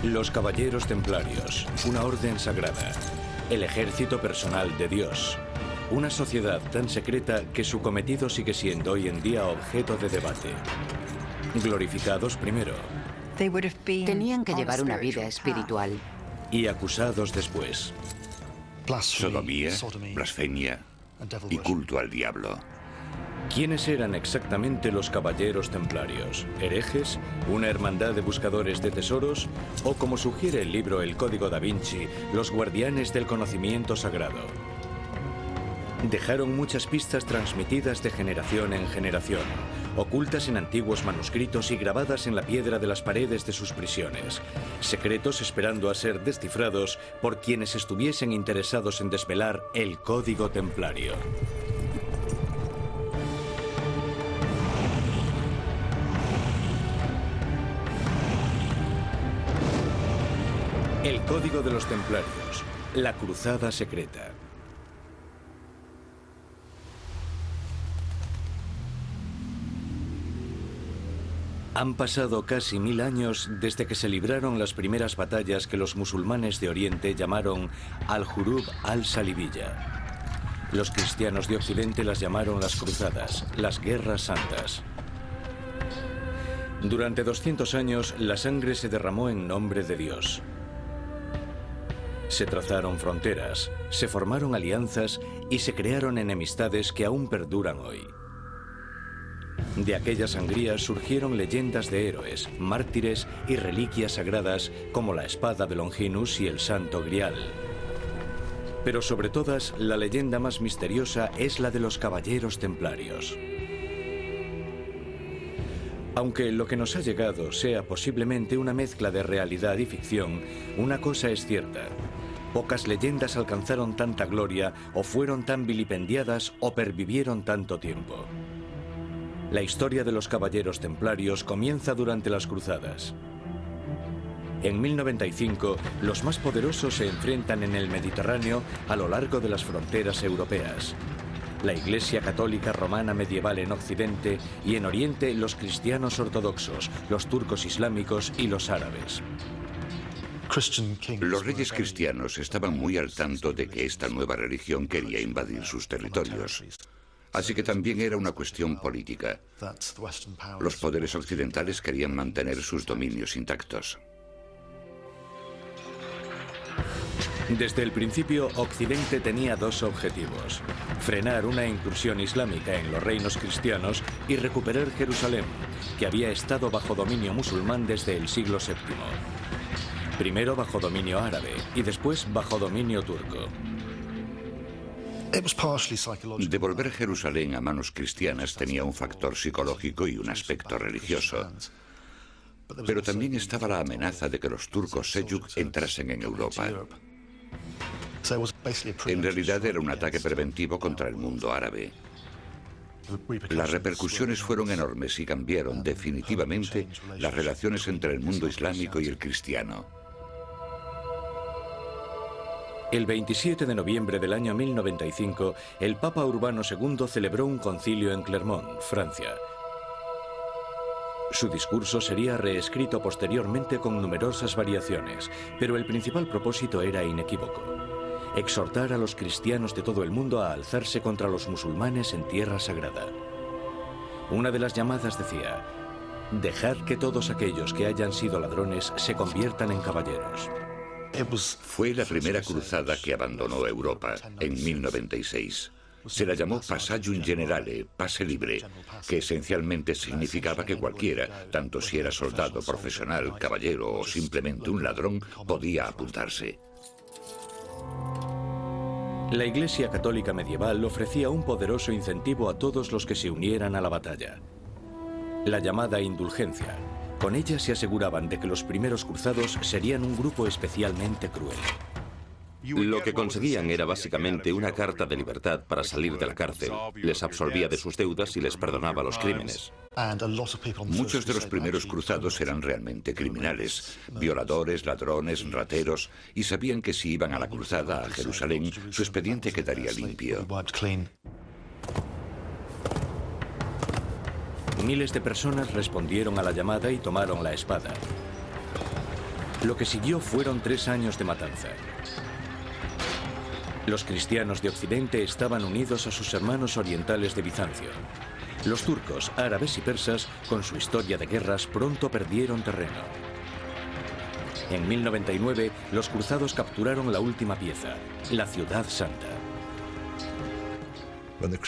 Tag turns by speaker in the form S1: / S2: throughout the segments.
S1: Los Caballeros Templarios, una orden sagrada. El ejército personal de Dios. Una sociedad tan secreta que su cometido sigue siendo hoy en día objeto de debate. Glorificados primero.
S2: Tenían que llevar una vida espiritual.
S1: Y acusados después.
S3: Sodomía, blasfemia y culto al diablo.
S1: ¿Quiénes eran exactamente los Caballeros Templarios? ¿Herejes? ¿Una hermandad de buscadores de tesoros? ¿O, como sugiere el libro El Código da Vinci, los guardianes del conocimiento sagrado? Dejaron muchas pistas transmitidas de generación en generación, ocultas en antiguos manuscritos y grabadas en la piedra de las paredes de sus prisiones, secretos esperando a ser descifrados por quienes estuviesen interesados en desvelar el Código Templario. El Código de los Templarios, la Cruzada Secreta. Han pasado casi 1000 años desde que se libraron las primeras batallas que los musulmanes de Oriente llamaron Al-Hurub al-Salibiyya. Los cristianos de Occidente las llamaron las Cruzadas, las Guerras Santas. Durante 200 años, la sangre se derramó en nombre de Dios. Se trazaron fronteras, se formaron alianzas y se crearon enemistades que aún perduran hoy. De aquella sangría surgieron leyendas de héroes, mártires y reliquias sagradas como la espada de Longinus y el Santo Grial. Pero sobre todas, la leyenda más misteriosa es la de los Caballeros Templarios. Aunque lo que nos ha llegado sea posiblemente una mezcla de realidad y ficción, una cosa es cierta. Pocas leyendas alcanzaron tanta gloria, o fueron tan vilipendiadas, o pervivieron tanto tiempo. La historia de los Caballeros Templarios comienza durante las Cruzadas. En 1095, los más poderosos se enfrentan en el Mediterráneo a lo largo de las fronteras europeas. La Iglesia Católica Romana medieval en Occidente y en Oriente los cristianos ortodoxos, los turcos islámicos y los árabes.
S3: Los reyes cristianos estaban muy al tanto de que esta nueva religión quería invadir sus territorios. Así que también era una cuestión política. Los poderes occidentales querían mantener sus dominios intactos.
S1: Desde el principio, Occidente tenía dos objetivos: frenar una incursión islámica en los reinos cristianos y recuperar Jerusalén, que había estado bajo dominio musulmán desde el siglo VII. Primero bajo dominio árabe y después bajo dominio turco.
S3: Devolver Jerusalén a manos cristianas tenía un factor psicológico y un aspecto religioso. Pero también estaba la amenaza de que los turcos Seljuk entrasen en Europa. En realidad era un ataque preventivo contra el mundo árabe. Las repercusiones fueron enormes y cambiaron definitivamente las relaciones entre el mundo islámico y el cristiano.
S1: El 27 de noviembre del año 1095, el Papa Urbano II celebró un concilio en Clermont, Francia. Su discurso sería reescrito posteriormente con numerosas variaciones, pero el principal propósito era inequívoco: exhortar a los cristianos de todo el mundo a alzarse contra los musulmanes en tierra sagrada. Una de las llamadas decía: dejad que todos aquellos que hayan sido ladrones se conviertan en caballeros.
S3: Fue la primera cruzada que abandonó Europa en 1096. Se la llamó Passaggium Generale, pase libre, que esencialmente significaba que cualquiera, tanto si era soldado profesional, caballero o simplemente un ladrón, podía apuntarse.
S1: La Iglesia Católica medieval ofrecía un poderoso incentivo a todos los que se unieran a la batalla: la llamada indulgencia. Con ella se aseguraban de que los primeros cruzados serían un grupo especialmente cruel.
S4: Lo que conseguían era básicamente una carta de libertad para salir de la cárcel. Les absolvía de sus deudas y les perdonaba los crímenes.
S3: Muchos de los primeros cruzados eran realmente criminales, violadores, ladrones, rateros, y sabían que si iban a la cruzada a Jerusalén, su expediente quedaría limpio.
S1: Miles de personas respondieron a la llamada y tomaron la espada. Lo que siguió fueron 3 años de matanza. Los cristianos de Occidente estaban unidos a sus hermanos orientales de Bizancio. Los turcos, árabes y persas, con su historia de guerras, pronto perdieron terreno. En 1099, los cruzados capturaron la última pieza, la Ciudad Santa.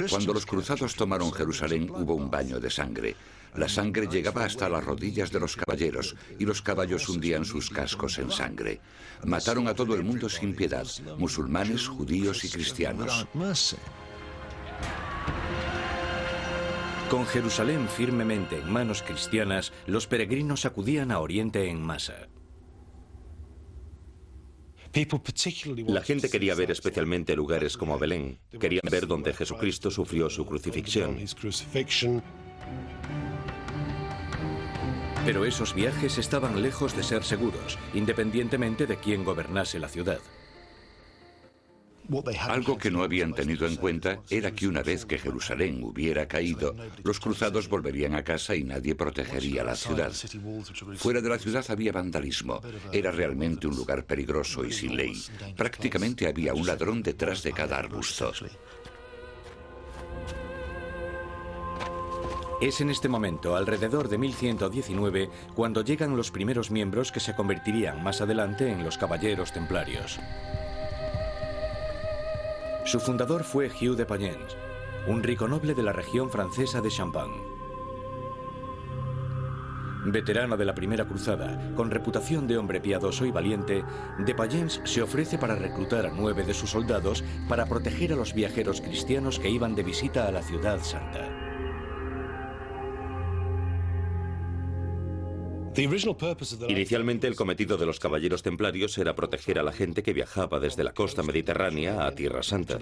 S3: Cuando los cruzados tomaron Jerusalén, hubo un baño de sangre. La sangre llegaba hasta las rodillas de los caballeros y los caballos hundían sus cascos en sangre. Mataron a todo el mundo sin piedad, musulmanes, judíos y cristianos.
S1: Con Jerusalén firmemente en manos cristianas, los peregrinos acudían a Oriente en masa.
S4: La gente quería ver especialmente lugares como Belén. Querían ver donde Jesucristo sufrió su crucifixión.
S1: Pero esos viajes estaban lejos de ser seguros, independientemente de quién gobernase la ciudad.
S3: Algo que no habían tenido en cuenta era que una vez que Jerusalén hubiera caído, los cruzados volverían a casa y nadie protegería la ciudad. Fuera de la ciudad había vandalismo. Era realmente un lugar peligroso y sin ley. Prácticamente había un ladrón detrás de cada arbusto.
S1: Es en este momento, alrededor de 1119, cuando llegan los primeros miembros que se convertirían más adelante en los Caballeros Templarios. Su fundador fue Hugh de Payens, un rico noble de la región francesa de Champagne. Veterano de la Primera Cruzada, con reputación de hombre piadoso y valiente, de Payens se ofrece para reclutar a 9 de sus soldados para proteger a los viajeros cristianos que iban de visita a la Ciudad Santa.
S4: Inicialmente el cometido de los caballeros templarios era proteger a la gente que viajaba desde la costa mediterránea a Tierra Santa.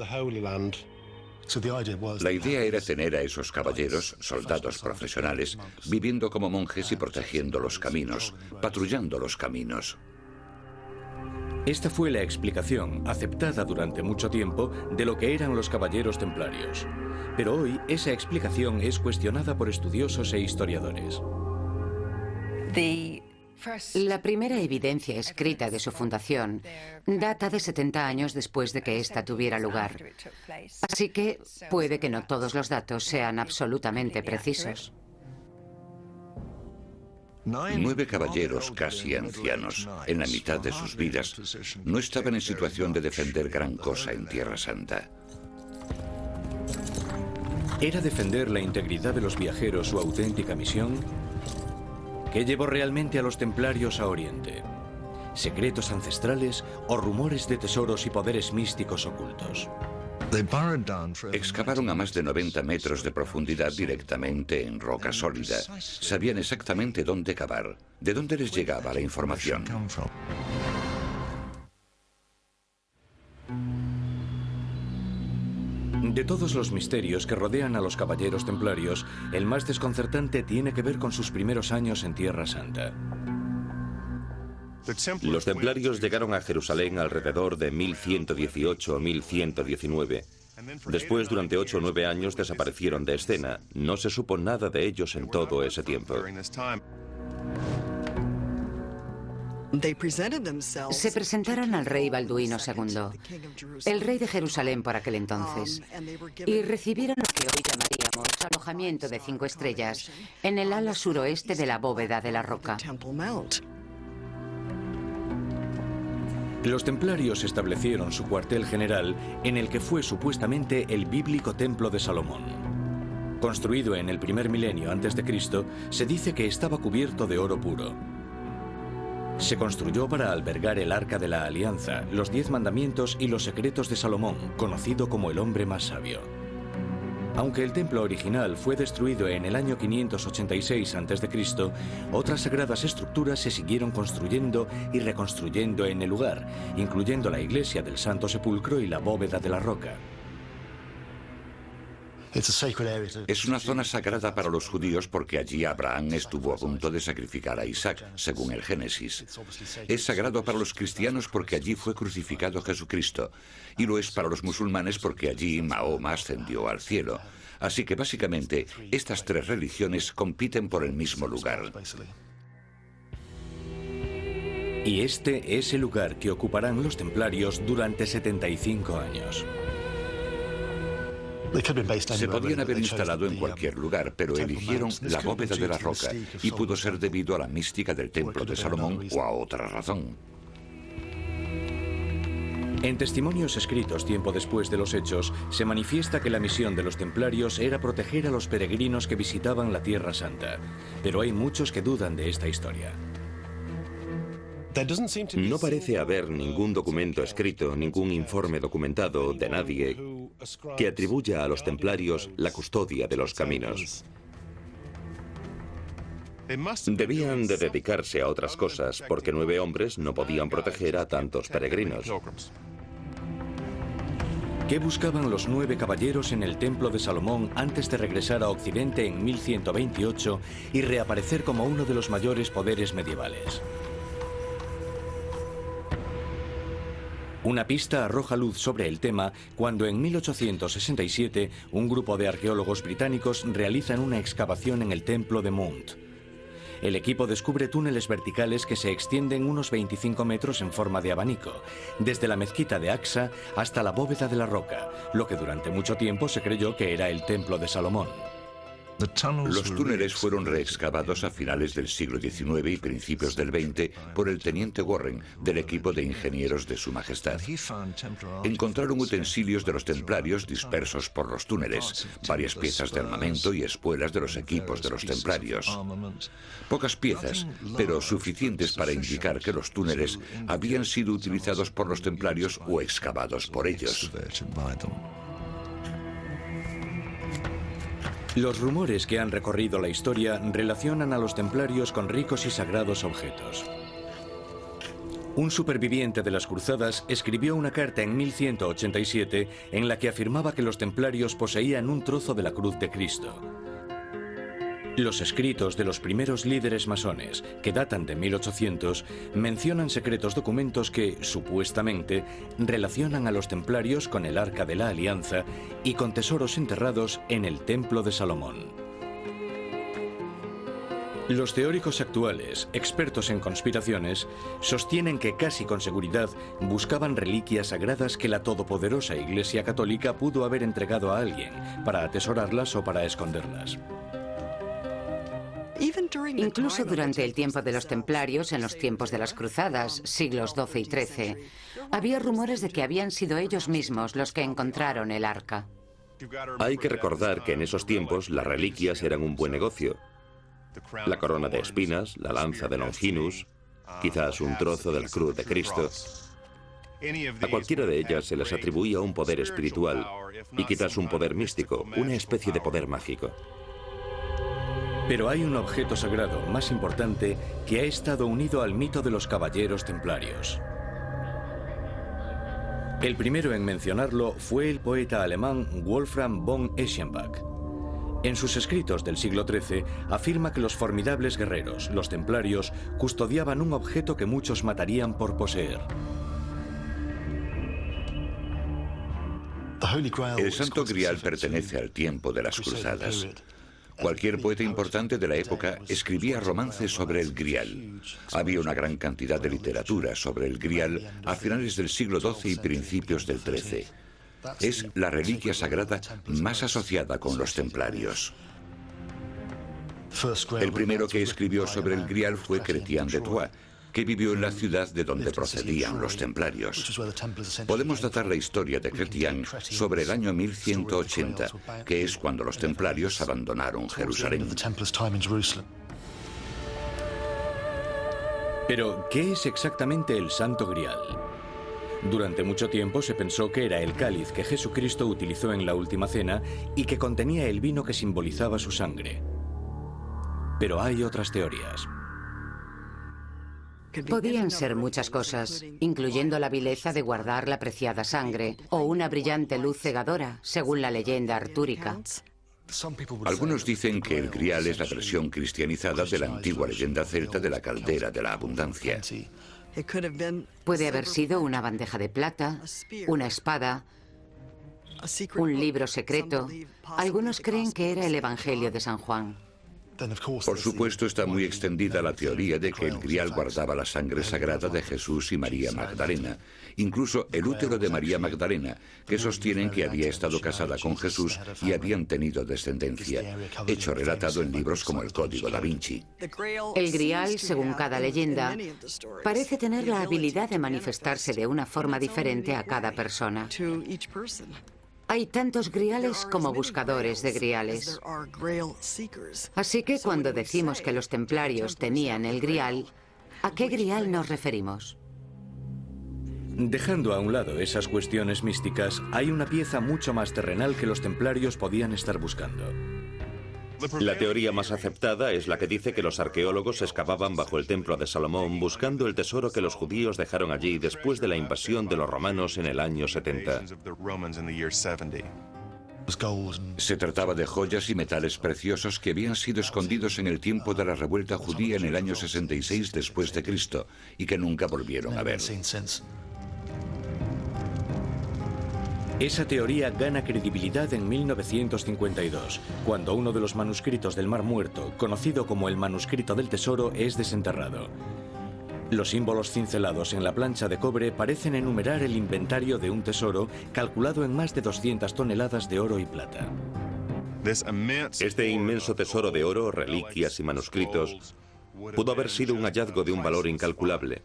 S3: La idea era tener a esos caballeros, soldados profesionales, viviendo como monjes y protegiendo los caminos, patrullando los caminos.
S1: Esta fue la explicación, aceptada durante mucho tiempo, de lo que eran los caballeros templarios. Pero hoy esa explicación es cuestionada por estudiosos e historiadores.
S2: La primera evidencia escrita de su fundación data de 70 años después de que ésta tuviera lugar. Así que puede que no todos los datos sean absolutamente precisos.
S3: 9 caballeros casi ancianos, en la mitad de sus vidas, no estaban en situación de defender gran cosa en Tierra Santa.
S1: ¿Era defender la integridad de los viajeros su auténtica misión? ¿Qué llevó realmente a los templarios a Oriente? ¿Secretos ancestrales o rumores de tesoros y poderes místicos ocultos?
S3: Excavaron a más de 90 metros de profundidad directamente en roca sólida. Sabían exactamente dónde cavar, de dónde les llegaba la información.
S1: De todos los misterios que rodean a los caballeros templarios, el más desconcertante tiene que ver con sus primeros años en Tierra Santa.
S4: Los templarios llegaron a Jerusalén alrededor de 1118 o 1119. Después, durante 8 o 9 años, desaparecieron de escena. No se supo nada de ellos en todo ese tiempo.
S2: Se presentaron al rey Balduino II, el rey de Jerusalén por aquel entonces, y recibieron lo que hoy llamaríamos alojamiento de 5 estrellas en el ala suroeste de la bóveda de la roca.
S1: Los templarios establecieron su cuartel general en el que fue supuestamente el bíblico Templo de Salomón. Construido en el primer milenio antes de Cristo, se dice que estaba cubierto de oro puro. Se construyó para albergar el Arca de la Alianza, los 10 mandamientos y los secretos de Salomón, conocido como el hombre más sabio. Aunque el templo original fue destruido en el año 586 a.C., otras sagradas estructuras se siguieron construyendo y reconstruyendo en el lugar, incluyendo la iglesia del Santo Sepulcro y la bóveda de la roca.
S3: Es una zona sagrada para los judíos porque allí Abraham estuvo a punto de sacrificar a Isaac, según el Génesis. Es sagrado para los cristianos porque allí fue crucificado Jesucristo. Y lo es para los musulmanes porque allí Mahoma ascendió al cielo. Así que básicamente estas 3 religiones compiten por el mismo lugar.
S1: Y este es el lugar que ocuparán los templarios durante 75 años.
S3: Se podían haber instalado en cualquier lugar, pero eligieron la bóveda de la roca y pudo ser debido a la mística del templo de Salomón o a otra razón.
S1: En testimonios escritos tiempo después de los hechos, se manifiesta que la misión de los templarios era proteger a los peregrinos que visitaban la Tierra Santa, pero hay muchos que dudan de esta historia.
S4: No parece haber ningún documento escrito, ningún informe documentado de nadie que atribuya a los templarios la custodia de los caminos. Debían de dedicarse a otras cosas, porque 9 hombres no podían proteger a tantos peregrinos.
S1: ¿Qué buscaban los 9 caballeros en el Templo de Salomón antes de regresar a Occidente en 1128 y reaparecer como uno de los mayores poderes medievales? Una pista arroja luz sobre el tema cuando en 1867 un grupo de arqueólogos británicos realizan una excavación en el Templo de Mount. El equipo descubre túneles verticales que se extienden unos 25 metros en forma de abanico, desde la mezquita de Aqsa hasta la bóveda de la roca, lo que durante mucho tiempo se creyó que era el Templo de Salomón.
S3: Los túneles fueron reexcavados a finales del siglo XIX y principios del XX por el teniente Warren del equipo de ingenieros de Su Majestad. Encontraron utensilios de los templarios dispersos por los túneles, varias piezas de armamento y espuelas de los equipos de los templarios. Pocas piezas, pero suficientes para indicar que los túneles habían sido utilizados por los templarios o excavados por ellos.
S1: Los rumores que han recorrido la historia relacionan a los templarios con ricos y sagrados objetos. Un superviviente de las cruzadas escribió una carta en 1187 en la que afirmaba que los templarios poseían un trozo de la cruz de Cristo. Los escritos de los primeros líderes masones, que datan de 1800, mencionan secretos documentos que, supuestamente, relacionan a los templarios con el Arca de la Alianza y con tesoros enterrados en el Templo de Salomón. Los teóricos actuales, expertos en conspiraciones, sostienen que casi con seguridad buscaban reliquias sagradas que la todopoderosa Iglesia Católica pudo haber entregado a alguien para atesorarlas o para esconderlas.
S2: Incluso durante el tiempo de los templarios, en los tiempos de las cruzadas, siglos XII y XIII, había rumores de que habían sido ellos mismos los que encontraron el arca.
S4: Hay que recordar que en esos tiempos las reliquias eran un buen negocio. La corona de espinas, la lanza de Longinus, quizás un trozo de la cruz de Cristo. A cualquiera de ellas se les atribuía un poder espiritual y quizás un poder místico, una especie de poder mágico.
S1: Pero hay un objeto sagrado más importante que ha estado unido al mito de los caballeros templarios. El primero en mencionarlo fue el poeta alemán Wolfram von Eschenbach. En sus escritos del siglo XIII afirma que los formidables guerreros, los templarios, custodiaban un objeto que muchos matarían por poseer.
S3: El Santo Grial pertenece al tiempo de las cruzadas. Cualquier poeta importante de la época escribía romances sobre el Grial. Había una gran cantidad de literatura sobre el Grial a finales del siglo XII y principios del XIII. Es la reliquia sagrada más asociada con los templarios. El primero que escribió sobre el Grial fue Chrétien de Troyes, que vivió en la ciudad de donde procedían los templarios. Podemos datar la historia de Chrétien sobre el año 1180, que es cuando los templarios abandonaron Jerusalén.
S1: Pero, ¿qué es exactamente el Santo Grial? Durante mucho tiempo se pensó que era el cáliz que Jesucristo utilizó en la Última Cena y que contenía el vino que simbolizaba su sangre. Pero hay otras teorías.
S2: Podían ser muchas cosas, incluyendo la vileza de guardar la preciada sangre o una brillante luz cegadora, según la leyenda artúrica.
S3: Algunos dicen que el Grial es la versión cristianizada de la antigua leyenda celta de la caldera de la abundancia.
S2: Puede haber sido una bandeja de plata, una espada, un libro secreto. Algunos creen que era el Evangelio de San Juan.
S3: Por supuesto, está muy extendida la teoría de que el Grial guardaba la sangre sagrada de Jesús y María Magdalena. Incluso el útero de María Magdalena, que sostienen que había estado casada con Jesús y habían tenido descendencia, hecho relatado en libros como el Código da Vinci.
S2: El Grial, según cada leyenda, parece tener la habilidad de manifestarse de una forma diferente a cada persona. Hay tantos griales como buscadores de griales. Así que cuando decimos que los templarios tenían el grial, ¿a qué grial nos referimos?
S1: Dejando a un lado esas cuestiones místicas, hay una pieza mucho más terrenal que los templarios podían estar buscando.
S4: La teoría más aceptada es la que dice que los arqueólogos excavaban bajo el templo de Salomón buscando el tesoro que los judíos dejaron allí después de la invasión de los romanos en el año 70.
S3: Se trataba de joyas y metales preciosos que habían sido escondidos en el tiempo de la revuelta judía en el año 66 después de Cristo y que nunca volvieron a ver.
S1: Esa teoría gana credibilidad en 1952, cuando uno de los manuscritos del Mar Muerto, conocido como el Manuscrito del Tesoro, es desenterrado. Los símbolos cincelados en la plancha de cobre parecen enumerar el inventario de un tesoro calculado en más de 200 toneladas de oro y plata.
S4: Este inmenso tesoro de oro, reliquias y manuscritos pudo haber sido un hallazgo de un valor incalculable,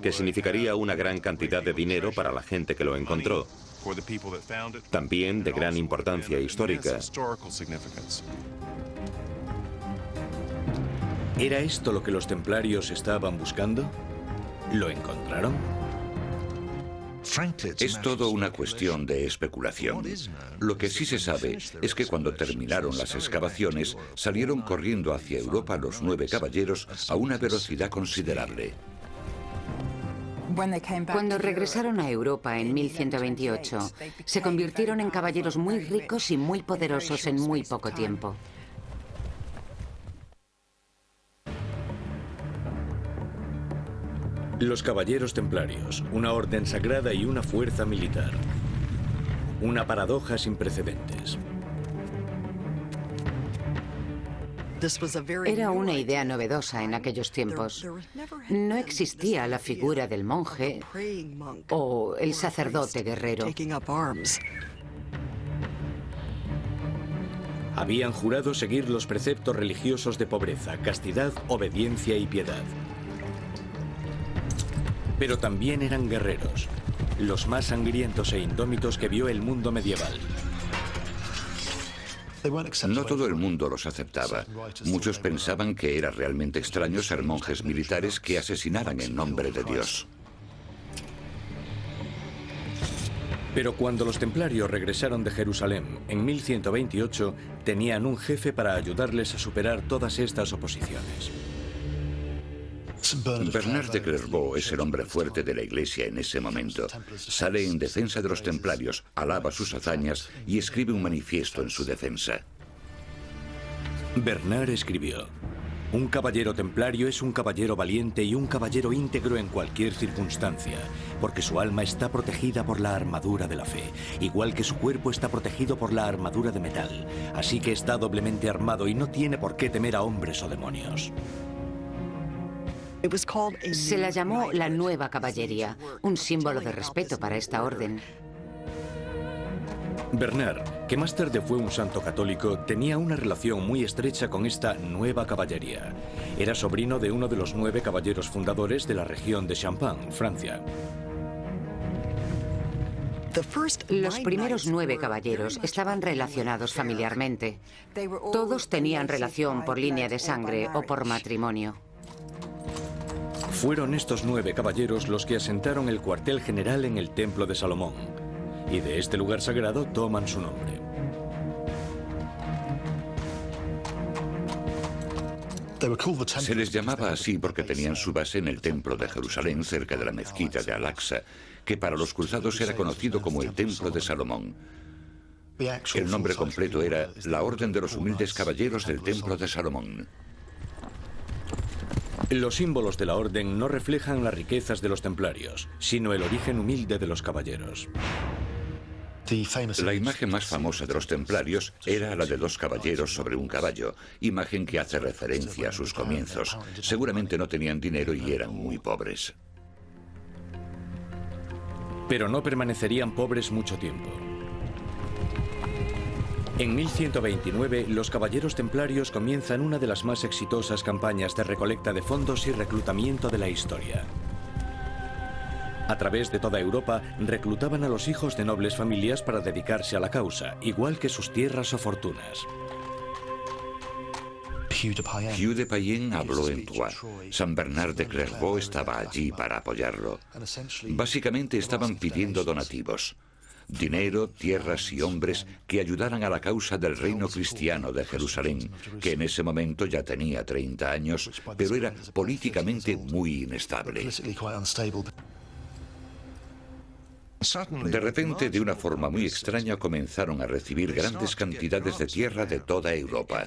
S4: que significaría una gran cantidad de dinero para la gente que lo encontró, también de gran importancia histórica.
S1: ¿Era esto lo que los templarios estaban buscando? ¿Lo encontraron?
S3: Es todo una cuestión de especulación. Lo que sí se sabe es que cuando terminaron las excavaciones, salieron corriendo hacia Europa los 9 caballeros a una velocidad considerable.
S2: Cuando regresaron a Europa en 1128, se convirtieron en caballeros muy ricos y muy poderosos en muy poco tiempo.
S1: Los caballeros templarios, una orden sagrada y una fuerza militar. Una paradoja sin precedentes.
S2: Era una idea novedosa en aquellos tiempos. No existía la figura del monje o el sacerdote guerrero.
S1: Habían jurado seguir los preceptos religiosos de pobreza, castidad, obediencia y piedad. Pero también eran guerreros, los más sangrientos e indómitos que vio el mundo medieval.
S3: No todo el mundo los aceptaba. Muchos pensaban que era realmente extraño ser monjes militares que asesinaran en nombre de Dios.
S1: Pero cuando los templarios regresaron de Jerusalén en 1128, tenían un jefe para ayudarles a superar todas estas oposiciones.
S3: Bernard de Clairvaux es el hombre fuerte de la Iglesia en ese momento. Sale en defensa de los templarios, alaba sus hazañas y escribe un manifiesto en su defensa.
S1: Bernard escribió: un caballero templario es un caballero valiente y un caballero íntegro en cualquier circunstancia, porque su alma está protegida por la armadura de la fe, igual que su cuerpo está protegido por la armadura de metal. Así que está doblemente armado y no tiene por qué temer a hombres o demonios.
S2: Se la llamó la Nueva Caballería, un símbolo de respeto para esta orden.
S1: Bernard, que más tarde fue un santo católico, tenía una relación muy estrecha con esta Nueva Caballería. Era sobrino de uno de los 9 caballeros fundadores de la región de Champagne, Francia.
S2: Los primeros 9 caballeros estaban relacionados familiarmente. Todos tenían relación por línea de sangre o por matrimonio.
S1: Fueron estos 9 caballeros los que asentaron el cuartel general en el Templo de Salomón, y de este lugar sagrado toman su nombre.
S3: Se les llamaba así porque tenían su base en el Templo de Jerusalén, cerca de la mezquita de Al-Aqsa, que para los cruzados era conocido como el Templo de Salomón. El nombre completo era la Orden de los Humildes Caballeros del Templo de Salomón.
S1: Los símbolos de la orden no reflejan las riquezas de los templarios, sino el origen humilde de los caballeros.
S3: La imagen más famosa de los templarios era la de dos caballeros sobre un caballo, imagen que hace referencia a sus comienzos. Seguramente no tenían dinero y eran muy pobres.
S1: Pero no permanecerían pobres mucho tiempo. En 1129, los caballeros templarios comienzan una de las más exitosas campañas de recolecta de fondos y reclutamiento de la historia. A través de toda Europa, reclutaban a los hijos de nobles familias para dedicarse a la causa, igual que sus tierras o fortunas.
S3: Hugh de Payens habló en Troyes. San Bernard de Clairvaux estaba allí para apoyarlo. Básicamente estaban pidiendo donativos. Dinero, tierras y hombres que ayudaran a la causa del reino cristiano de Jerusalén, que en ese momento ya tenía 30 años, pero era políticamente muy inestable. De repente, de una forma muy extraña, comenzaron a recibir grandes cantidades de tierra de toda Europa.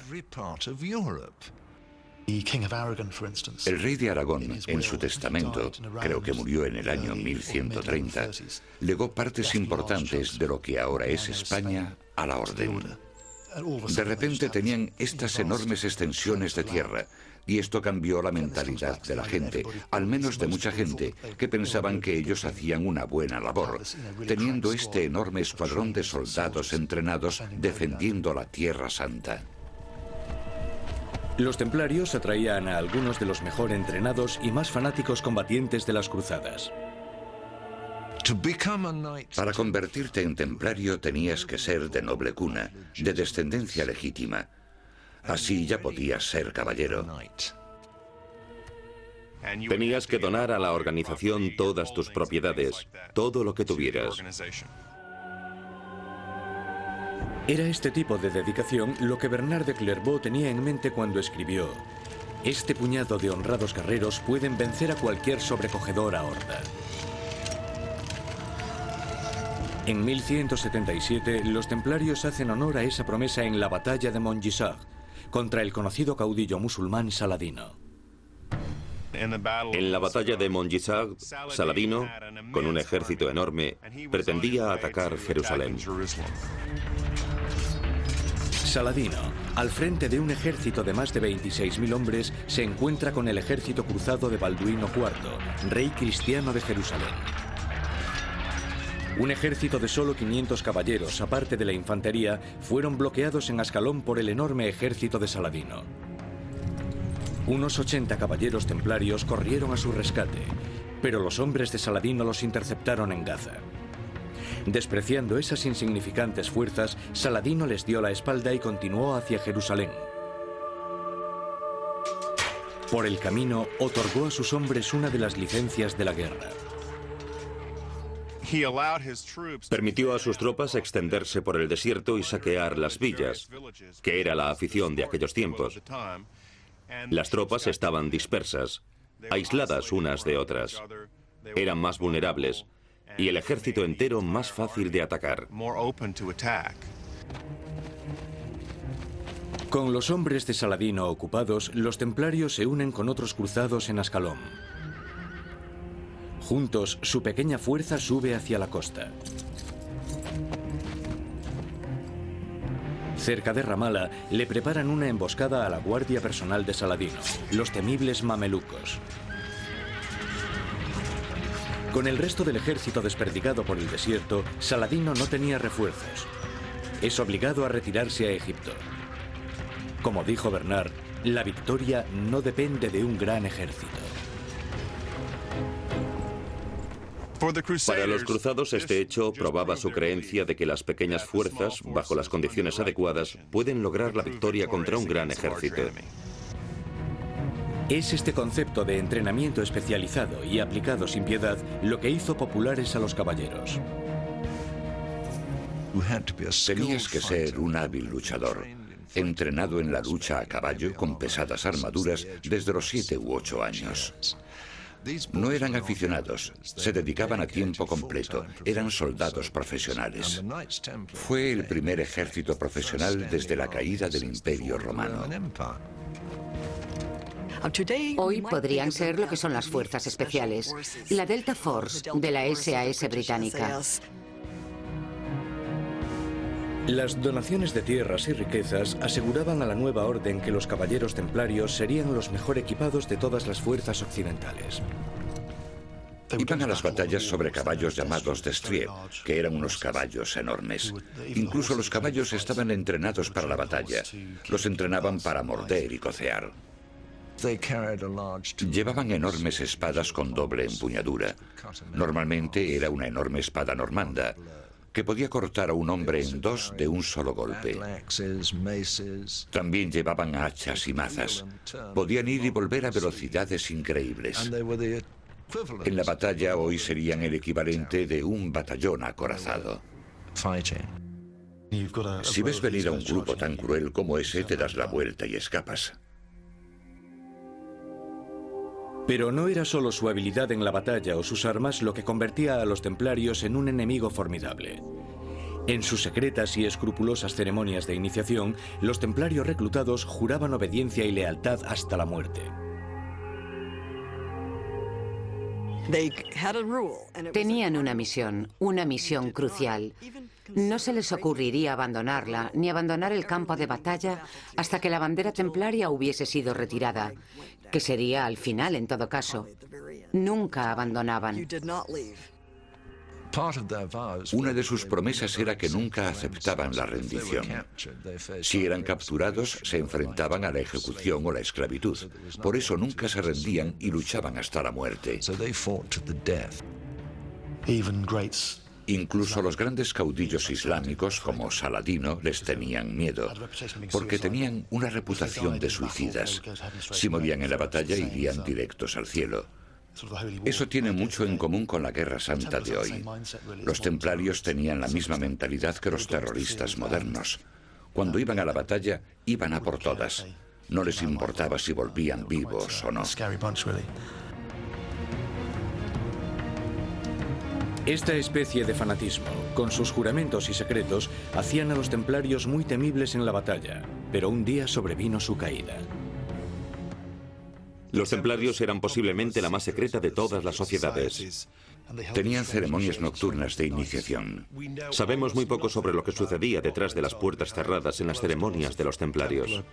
S3: El rey de Aragón, en su testamento, creo que murió en el año 1130, legó partes importantes de lo que ahora es España a la orden. De repente tenían estas enormes extensiones de tierra, y esto cambió la mentalidad de la gente, al menos de mucha gente, que pensaban que ellos hacían una buena labor, teniendo este enorme escuadrón de soldados entrenados defendiendo la Tierra Santa.
S1: Los templarios atraían a algunos de los mejor entrenados y más fanáticos combatientes de las cruzadas.
S3: Para convertirte en templario tenías que ser de noble cuna, de descendencia legítima. Así ya podías ser caballero.
S4: Tenías que donar a la organización todas tus propiedades, todo lo que tuvieras.
S1: Era este tipo de dedicación lo que Bernard de Clairvaux tenía en mente cuando escribió: "Este puñado de honrados guerreros pueden vencer a cualquier sobrecogedora horda". En 1177, los templarios hacen honor a esa promesa en la batalla de Montgisard, contra el conocido caudillo musulmán Saladino.
S4: En la batalla de Montgisard, Saladino, con un ejército enorme, pretendía atacar Jerusalén.
S1: Saladino, al frente de un ejército de más de 26.000 hombres, se encuentra con el ejército cruzado de Balduino IV, rey cristiano de Jerusalén. Un ejército de solo 500 caballeros, aparte de la infantería, fueron bloqueados en Ascalón por el enorme ejército de Saladino. Unos 80 caballeros templarios corrieron a su rescate, pero los hombres de Saladino los interceptaron en Gaza. Despreciando esas insignificantes fuerzas, Saladino les dio la espalda y continuó hacia Jerusalén. Por el camino, otorgó a sus hombres una de las licencias de la guerra.
S4: Permitió a sus tropas extenderse por el desierto y saquear las villas, que era la afición de aquellos tiempos. Las tropas estaban dispersas, aisladas unas de otras. Eran más vulnerables y el ejército entero más fácil de atacar.
S1: Con los hombres de Saladino ocupados, los templarios se unen con otros cruzados en Ascalón. Juntos, su pequeña fuerza sube hacia la costa. Cerca de Ramala, le preparan una emboscada a la guardia personal de Saladino, los temibles mamelucos. Con el resto del ejército desperdigado por el desierto, Saladino no tenía refuerzos. Es obligado a retirarse a Egipto. Como dijo Bernard, la victoria no depende de un gran ejército.
S4: Para los cruzados, este hecho probaba su creencia de que las pequeñas fuerzas, bajo las condiciones adecuadas, pueden lograr la victoria contra un gran ejército.
S1: Es este concepto de entrenamiento especializado y aplicado sin piedad lo que hizo populares a los caballeros.
S3: Tenías que ser un hábil luchador, entrenado en la lucha a caballo con pesadas armaduras desde los 7 u 8 años. No eran aficionados, se dedicaban a tiempo completo, eran soldados profesionales. Fue el primer ejército profesional desde la caída del Imperio Romano.
S2: Hoy podrían ser lo que son las fuerzas especiales, la Delta Force de la SAS británica.
S1: Las donaciones de tierras y riquezas aseguraban a la nueva orden que los caballeros templarios serían los mejor equipados de todas las fuerzas occidentales.
S3: Iban a las batallas sobre caballos llamados destrier, que eran unos caballos enormes. Incluso los caballos estaban entrenados para la batalla. Los entrenaban para morder y cocear. Llevaban enormes espadas con doble empuñadura. Normalmente era una enorme espada normanda, que podía cortar a un hombre en dos de un solo golpe. También llevaban hachas y mazas. Podían ir y volver a velocidades increíbles. En la batalla hoy serían el equivalente de un batallón acorazado. Si ves venir a un grupo tan cruel como ese, te das la vuelta y escapas.
S1: Pero no era solo su habilidad en la batalla o sus armas lo que convertía a los templarios en un enemigo formidable. En sus secretas y escrupulosas ceremonias de iniciación, los templarios reclutados juraban obediencia y lealtad hasta la muerte.
S2: Tenían una misión crucial. No se les ocurriría abandonarla, ni abandonar el campo de batalla hasta que la bandera templaria hubiese sido retirada, que sería al final en todo caso. Nunca abandonaban.
S3: Una de sus promesas era que nunca aceptaban la rendición. Si eran capturados, se enfrentaban a la ejecución o la esclavitud. Por eso nunca se rendían y luchaban hasta la muerte. Incluso los grandes caudillos islámicos, como Saladino, les tenían miedo, porque tenían una reputación de suicidas. Si morían en la batalla, irían directos al cielo. Eso tiene mucho en común con la Guerra Santa de hoy. Los templarios tenían la misma mentalidad que los terroristas modernos. Cuando iban a la batalla, iban a por todas. No les importaba si volvían vivos o no.
S1: Esta especie de fanatismo, con sus juramentos y secretos, hacían a los templarios muy temibles en la batalla, pero un día sobrevino su caída.
S4: Los templarios eran posiblemente la más secreta de todas las sociedades.
S3: Tenían ceremonias nocturnas de iniciación.
S4: Sabemos muy poco sobre lo que sucedía detrás de las puertas cerradas en las ceremonias de los templarios.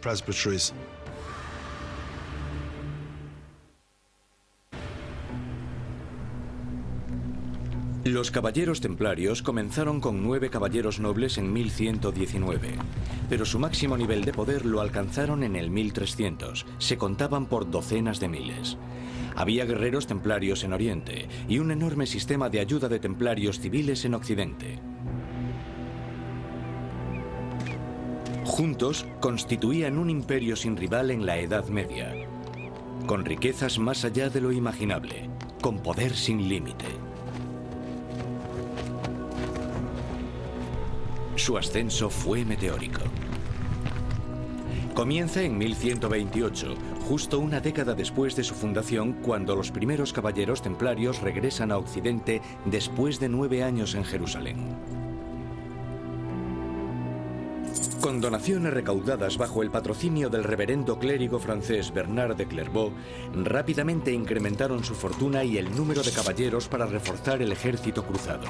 S1: Los caballeros templarios comenzaron con 9 caballeros nobles en 1119, pero su máximo nivel de poder lo alcanzaron en el 1300. Se contaban por docenas de miles. Había guerreros templarios en Oriente y un enorme sistema de ayuda de templarios civiles en Occidente. Juntos constituían un imperio sin rival en la Edad Media, con riquezas más allá de lo imaginable, con poder sin límite. Su ascenso fue meteórico. Comienza en 1128, justo una década después de su fundación, cuando los primeros caballeros templarios regresan a Occidente después de 9 años en Jerusalén. Con donaciones recaudadas bajo el patrocinio del reverendo clérigo francés Bernard de Clairvaux, rápidamente incrementaron su fortuna y el número de caballeros para reforzar el ejército cruzado.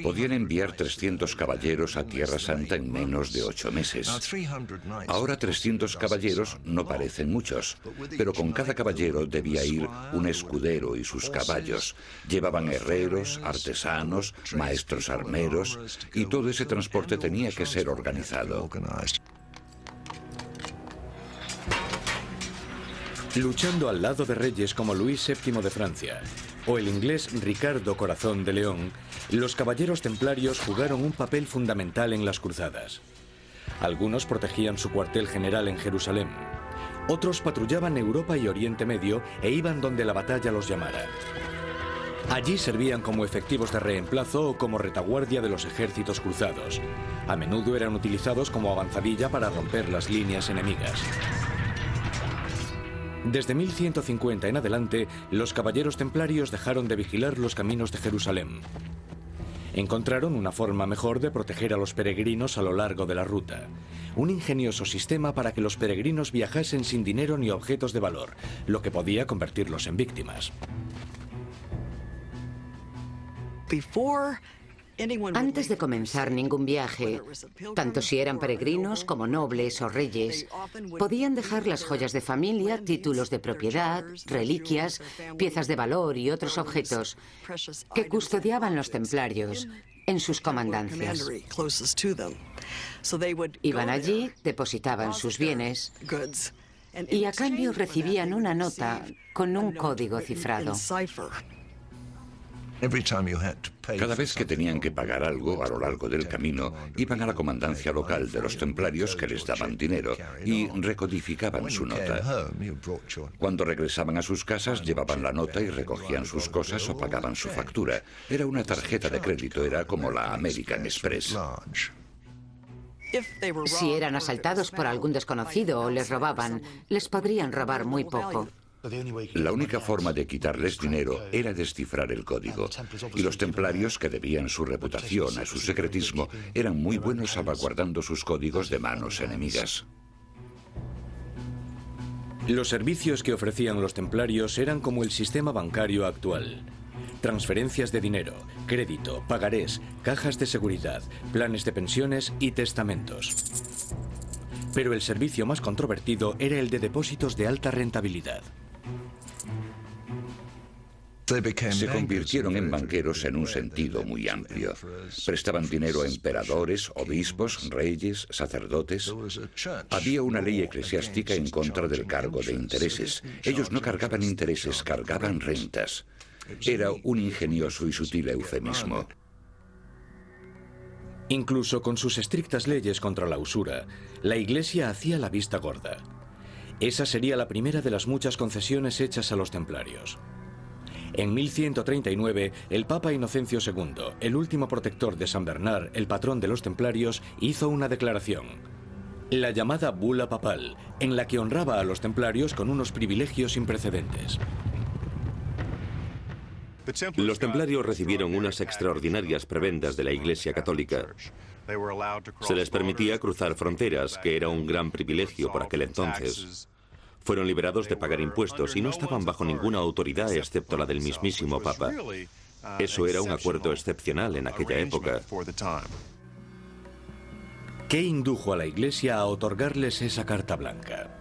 S3: Podían enviar 300 caballeros a Tierra Santa en menos de 8 meses. Ahora 300 caballeros no parecen muchos, pero con cada caballero debía ir un escudero y sus caballos. Llevaban herreros, artesanos, maestros armeros, y todo ese transporte tenía que ser organizado.
S1: Luchando al lado de reyes como Luis VII de Francia o el inglés Ricardo Corazón de León, los caballeros templarios jugaron un papel fundamental en las cruzadas. Algunos protegían su cuartel general en Jerusalén. Otros patrullaban Europa y Oriente Medio e iban donde la batalla los llamara. Allí servían como efectivos de reemplazo o como retaguardia de los ejércitos cruzados. A menudo eran utilizados como avanzadilla para romper las líneas enemigas. Desde 1150 en adelante, los caballeros templarios dejaron de vigilar los caminos de Jerusalén. Encontraron una forma mejor de proteger a los peregrinos a lo largo de la ruta. Un ingenioso sistema para que los peregrinos viajasen sin dinero ni objetos de valor, lo que podía convertirlos en víctimas.
S2: Antes de comenzar ningún viaje, tanto si eran peregrinos como nobles o reyes, podían dejar las joyas de familia, títulos de propiedad, reliquias, piezas de valor y otros objetos que custodiaban los templarios en sus comandancias. Iban allí, depositaban sus bienes y a cambio recibían una nota con un código cifrado.
S3: Cada vez que tenían que pagar algo a lo largo del camino, iban a la comandancia local de los templarios que les daban dinero y recodificaban su nota. Cuando regresaban a sus casas, llevaban la nota y recogían sus cosas o pagaban su factura. Era una tarjeta de crédito, era como la American Express.
S2: Si eran asaltados por algún desconocido o les robaban, les podrían robar muy poco.
S3: La única forma de quitarles dinero era descifrar el código, y los templarios, que debían su reputación a su secretismo, eran muy buenos salvaguardando sus códigos de manos enemigas.
S1: Los servicios que ofrecían los templarios eran como el sistema bancario actual. Transferencias de dinero, crédito, pagarés, cajas de seguridad, planes de pensiones y testamentos. Pero el servicio más controvertido era el de depósitos de alta rentabilidad.
S3: Se convirtieron en banqueros en un sentido muy amplio. Prestaban dinero a emperadores, obispos, reyes, sacerdotes. Había una ley eclesiástica en contra del cargo de intereses. Ellos no cargaban intereses, cargaban rentas. Era un ingenioso y sutil eufemismo.
S1: Incluso con sus estrictas leyes contra la usura, la Iglesia hacía la vista gorda. Esa sería la primera de las muchas concesiones hechas a los templarios. En 1139, el Papa Inocencio II, el último protector de San Bernard, el patrón de los templarios, hizo una declaración, la llamada Bula Papal, en la que honraba a los templarios con unos privilegios sin precedentes.
S4: Los templarios recibieron unas extraordinarias prebendas de la Iglesia Católica. Se les permitía cruzar fronteras, que era un gran privilegio por aquel entonces. Fueron liberados de pagar impuestos y no estaban bajo ninguna autoridad excepto la del mismísimo Papa. Eso era un acuerdo excepcional en aquella época.
S1: ¿Qué indujo a la Iglesia a otorgarles esa carta blanca?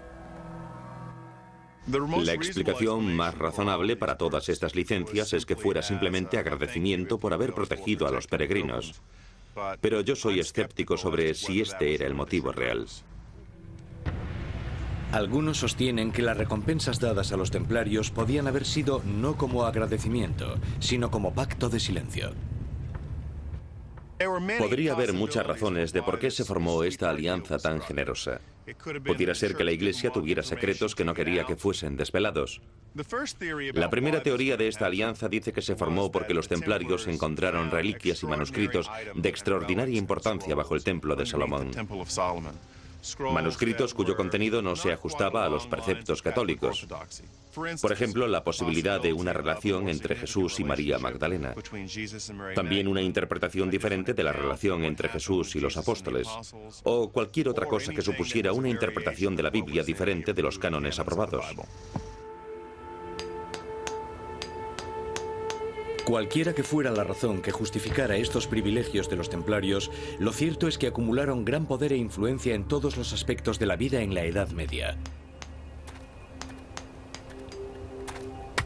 S4: La explicación más razonable para todas estas licencias es que fuera simplemente agradecimiento por haber protegido a los peregrinos. Pero yo soy escéptico sobre si este era el motivo real.
S1: Algunos sostienen que las recompensas dadas a los templarios podían haber sido no como agradecimiento, sino como pacto de silencio.
S4: Podría haber muchas razones de por qué se formó esta alianza tan generosa. Pudiera ser que la Iglesia tuviera secretos que no quería que fuesen desvelados. La primera teoría de esta alianza dice que se formó porque los templarios encontraron reliquias y manuscritos de extraordinaria importancia bajo el templo de Salomón. Manuscritos cuyo contenido no se ajustaba a los preceptos católicos. Por ejemplo, la posibilidad de una relación entre Jesús y María Magdalena. También una interpretación diferente de la relación entre Jesús y los apóstoles. O cualquier otra cosa que supusiera una interpretación de la Biblia diferente de los cánones aprobados.
S1: Cualquiera que fuera la razón que justificara estos privilegios de los templarios, lo cierto es que acumularon gran poder e influencia en todos los aspectos de la vida en la Edad Media.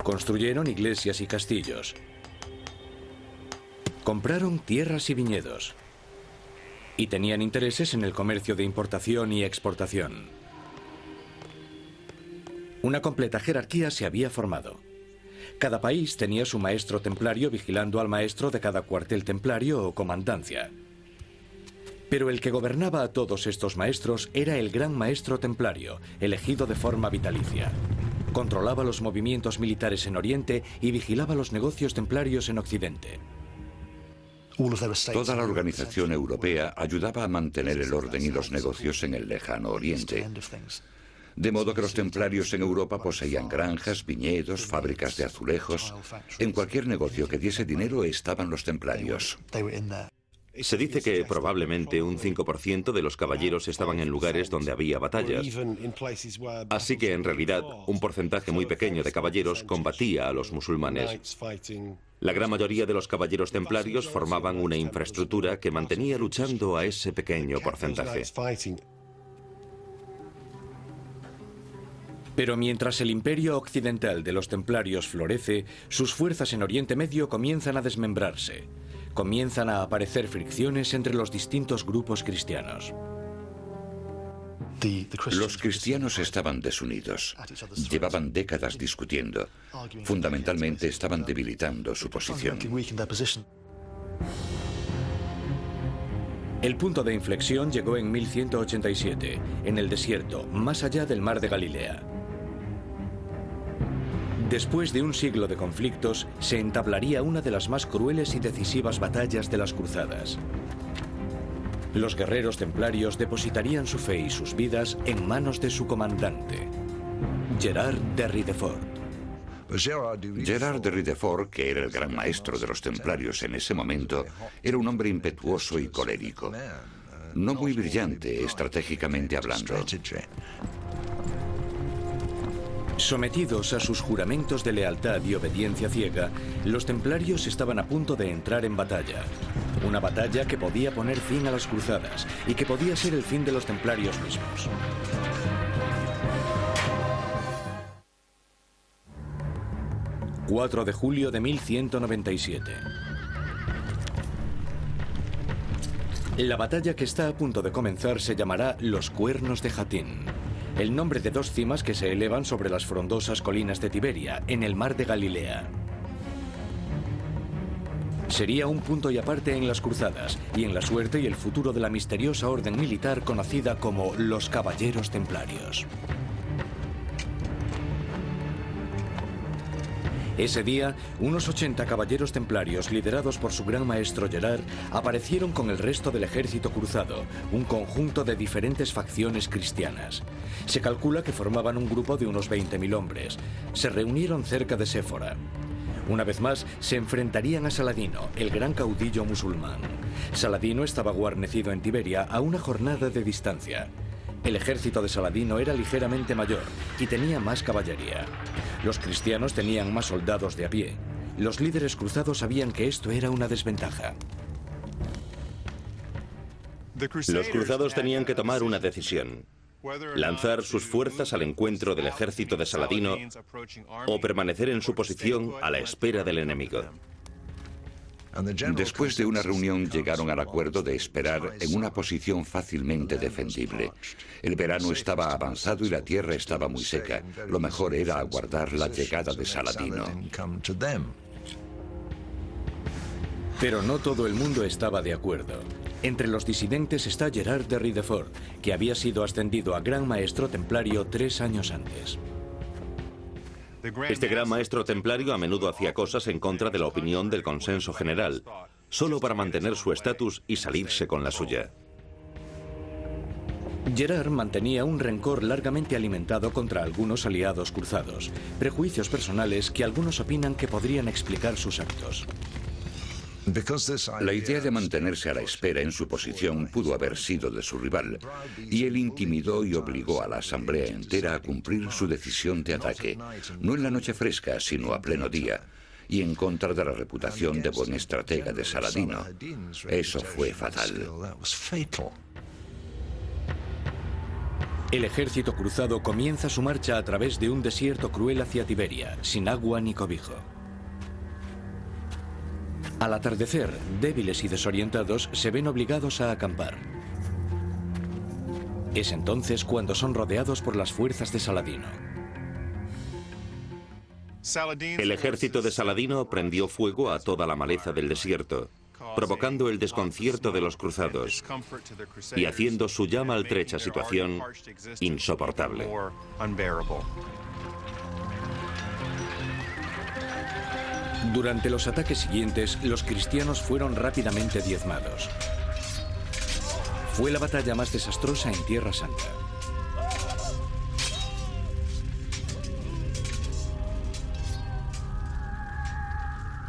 S1: Construyeron iglesias y castillos. Compraron tierras y viñedos. Y tenían intereses en el comercio de importación y exportación. Una completa jerarquía se había formado. Cada país tenía su maestro templario vigilando al maestro de cada cuartel templario o comandancia. Pero el que gobernaba a todos estos maestros era el gran maestro templario, elegido de forma vitalicia. Controlaba los movimientos militares en Oriente y vigilaba los negocios templarios en Occidente.
S3: Toda la organización europea ayudaba a mantener el orden y los negocios en el lejano Oriente. De modo que los templarios en Europa poseían granjas, viñedos, fábricas de azulejos. En cualquier negocio que diese dinero estaban los templarios.
S4: Se dice que probablemente un 5% de los caballeros estaban en lugares donde había batallas. Así que en realidad un porcentaje muy pequeño de caballeros combatía a los musulmanes. La gran mayoría de los caballeros templarios formaban una infraestructura que mantenía luchando a ese pequeño porcentaje.
S1: Pero mientras el imperio occidental de los templarios florece, sus fuerzas en Oriente Medio comienzan a desmembrarse. Comienzan a aparecer fricciones entre los distintos grupos cristianos.
S3: Los cristianos estaban desunidos. Llevaban décadas discutiendo. Fundamentalmente estaban debilitando su posición.
S1: El punto de inflexión llegó en 1187, en el desierto, más allá del mar de Galilea. Después de un siglo de conflictos, se entablaría una de las más crueles y decisivas batallas de las cruzadas. Los guerreros templarios depositarían su fe y sus vidas en manos de su comandante, Gerard de Ridefort.
S3: Gerard de Ridefort, que era el gran maestro de los templarios en ese momento, era un hombre impetuoso y colérico. No muy brillante estratégicamente hablando.
S1: Sometidos a sus juramentos de lealtad y obediencia ciega, los templarios estaban a punto de entrar en batalla. Una batalla que podía poner fin a las cruzadas y que podía ser el fin de los templarios mismos. ...4 de julio de 1197. La batalla que está a punto de comenzar se llamará Los Cuernos de Jatín, el nombre de dos cimas que se elevan sobre las frondosas colinas de Tiberia, en el mar de Galilea. Sería un punto y aparte en las cruzadas y en la suerte y el futuro de la misteriosa orden militar conocida como los Caballeros Templarios. Ese día, unos 80 caballeros templarios liderados por su gran maestro Gerard aparecieron con el resto del ejército cruzado, un conjunto de diferentes facciones cristianas. Se calcula que formaban un grupo de unos 20.000 hombres. Se reunieron cerca de Séfora. Una vez más, se enfrentarían a Saladino, el gran caudillo musulmán. Saladino estaba guarnecido en Tiberia a una jornada de distancia. El ejército de Saladino era ligeramente mayor y tenía más caballería. Los cristianos tenían más soldados de a pie. Los líderes cruzados sabían que esto era una desventaja.
S4: Los cruzados tenían que tomar una decisión: lanzar sus fuerzas al encuentro del ejército de Saladino o permanecer en su posición a la espera del enemigo.
S3: Después de una reunión llegaron al acuerdo de esperar en una posición fácilmente defendible. El verano estaba avanzado y la tierra estaba muy seca. Lo mejor era aguardar la llegada de Saladino.
S1: Pero no todo el mundo estaba de acuerdo. Entre los disidentes está Gerard de Ridefort, que había sido ascendido a gran maestro templario 3 años antes.
S4: Este gran maestro templario a menudo hacía cosas en contra de la opinión del consenso general, solo para mantener su estatus y salirse con la suya.
S1: Gerard mantenía un rencor largamente alimentado contra algunos aliados cruzados, prejuicios personales que algunos opinan que podrían explicar sus actos.
S3: La idea de mantenerse a la espera en su posición pudo haber sido de su rival, y él intimidó y obligó a la asamblea entera a cumplir su decisión de ataque, no en la noche fresca, sino a pleno día, y en contra de la reputación de buen estratega de Saladino. Eso fue fatal.
S1: El ejército cruzado comienza su marcha a través de un desierto cruel hacia Tiberia, sin agua ni cobijo. Al atardecer, débiles y desorientados se ven obligados a acampar. Es entonces cuando son rodeados por las fuerzas de Saladino.
S4: El ejército de Saladino prendió fuego a toda la maleza del desierto, provocando el desconcierto de los cruzados y haciendo su ya maltrecha situación insoportable.
S1: Durante los ataques siguientes, los cristianos fueron rápidamente diezmados. Fue la batalla más desastrosa en Tierra Santa.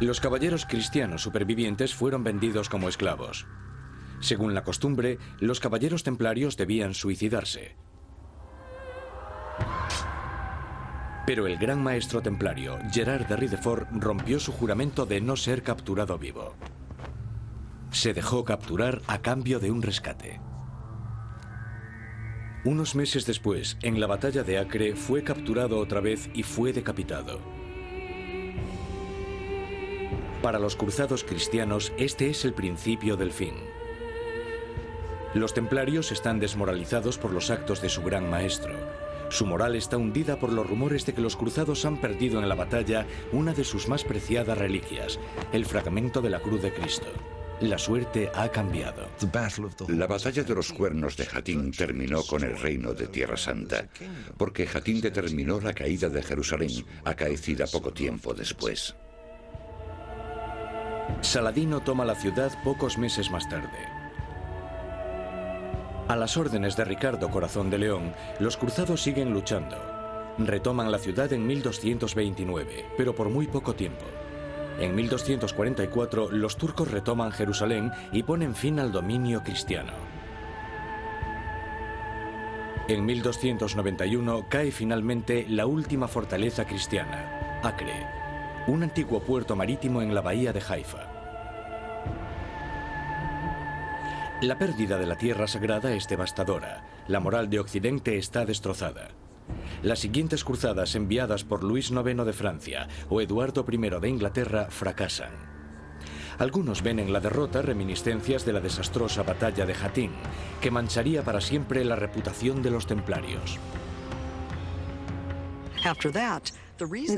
S1: Los caballeros cristianos supervivientes fueron vendidos como esclavos. Según la costumbre, los caballeros templarios debían suicidarse. Pero el gran maestro templario, Gerard de Ridefort, rompió su juramento de no ser capturado vivo. Se dejó capturar a cambio de un rescate. Unos meses después, en la batalla de Acre, fue capturado otra vez y fue decapitado. Para los cruzados cristianos, este es el principio del fin. Los templarios están desmoralizados por los actos de su gran maestro. Su moral está hundida por los rumores de que los cruzados han perdido en la batalla una de sus más preciadas reliquias, el fragmento de la cruz de Cristo. La suerte ha cambiado.
S3: La batalla de los cuernos de Jatín terminó con el reino de Tierra Santa, porque Jatín determinó la caída de Jerusalén, acaecida poco tiempo después.
S1: Saladino toma la ciudad pocos meses más tarde. A las órdenes de Ricardo Corazón de León, los cruzados siguen luchando. Retoman la ciudad en 1229, pero por muy poco tiempo. En 1244, los turcos retoman Jerusalén y ponen fin al dominio cristiano. En 1291 cae finalmente la última fortaleza cristiana, Acre, un antiguo puerto marítimo en la bahía de Haifa. La pérdida de la tierra sagrada es devastadora. La moral de Occidente está destrozada. Las siguientes cruzadas enviadas por Luis IX de Francia o Eduardo I de Inglaterra fracasan. Algunos ven en la derrota reminiscencias de la desastrosa batalla de Jatín, que mancharía para siempre la reputación de los templarios.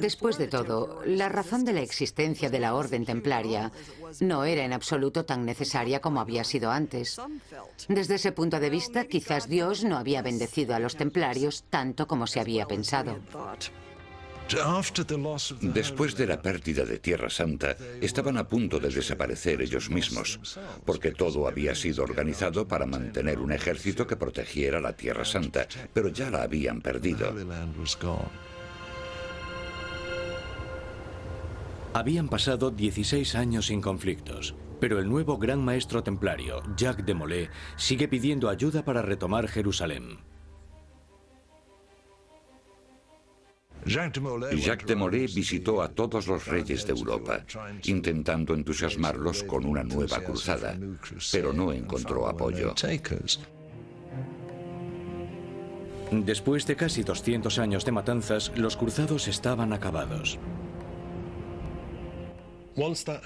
S2: Después de todo, la razón de la existencia de la Orden Templaria no era en absoluto tan necesaria como había sido antes. Desde ese punto de vista, quizás Dios no había bendecido a los templarios tanto como se había pensado.
S3: Después de la pérdida de Tierra Santa, estaban a punto de desaparecer ellos mismos, porque todo había sido organizado para mantener un ejército que protegiera la Tierra Santa, pero ya la habían perdido.
S1: Habían pasado 16 años sin conflictos, pero el nuevo gran maestro templario, Jacques de Molay, sigue pidiendo ayuda para retomar Jerusalén.
S3: Jacques de Molay visitó a todos los reyes de Europa, intentando entusiasmarlos con una nueva cruzada, pero no encontró apoyo.
S1: Después de casi 200 años de matanzas, los cruzados estaban acabados.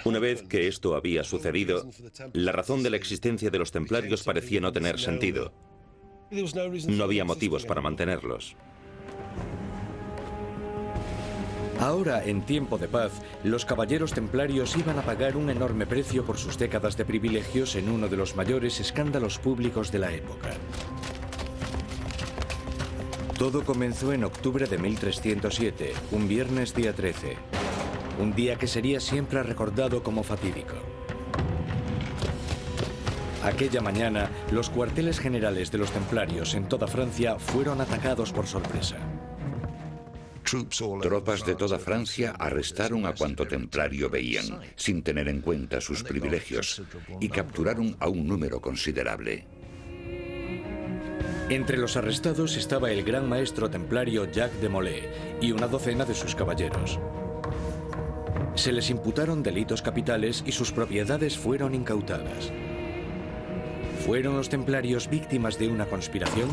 S4: Una vez que esto había sucedido, la razón de la existencia de los templarios parecía no tener sentido. No había motivos para mantenerlos.
S1: Ahora, en tiempo de paz, los caballeros templarios iban a pagar un enorme precio por sus décadas de privilegios en uno de los mayores escándalos públicos de la época. Todo comenzó en octubre de 1307, un viernes día 13. Un día que sería siempre recordado como fatídico. Aquella mañana, los cuarteles generales de los templarios en toda Francia fueron atacados por sorpresa.
S3: Tropas de toda Francia arrestaron a cuanto templario veían, sin tener en cuenta sus privilegios, y capturaron a un número considerable.
S1: Entre los arrestados estaba el gran maestro templario Jacques de Molay y una docena de sus caballeros. Se les imputaron delitos capitales y sus propiedades fueron incautadas. ¿Fueron los templarios víctimas de una conspiración?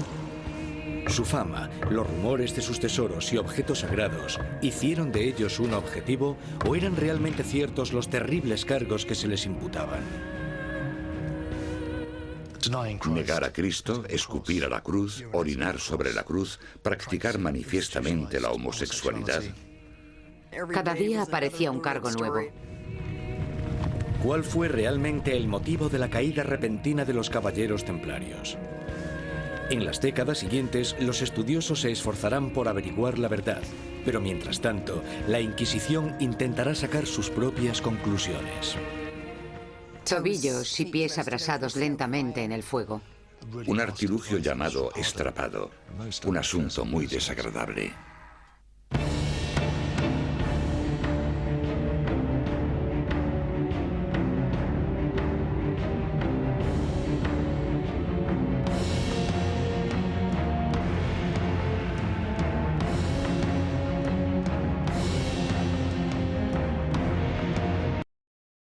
S1: Su fama, los rumores de sus tesoros y objetos sagrados, ¿hicieron de ellos un objetivo o eran realmente ciertos los terribles cargos que se les imputaban?
S3: Negar a Cristo, escupir a la cruz, orinar sobre la cruz, practicar manifiestamente la homosexualidad.
S2: Cada día aparecía un cargo nuevo.
S1: ¿Cuál fue realmente el motivo de la caída repentina de los caballeros templarios? En las décadas siguientes, los estudiosos se esforzarán por averiguar la verdad, pero mientras tanto, la Inquisición intentará sacar sus propias conclusiones.
S2: Tobillos y pies abrasados lentamente en el fuego.
S3: Un artilugio llamado estrapado, un asunto muy desagradable.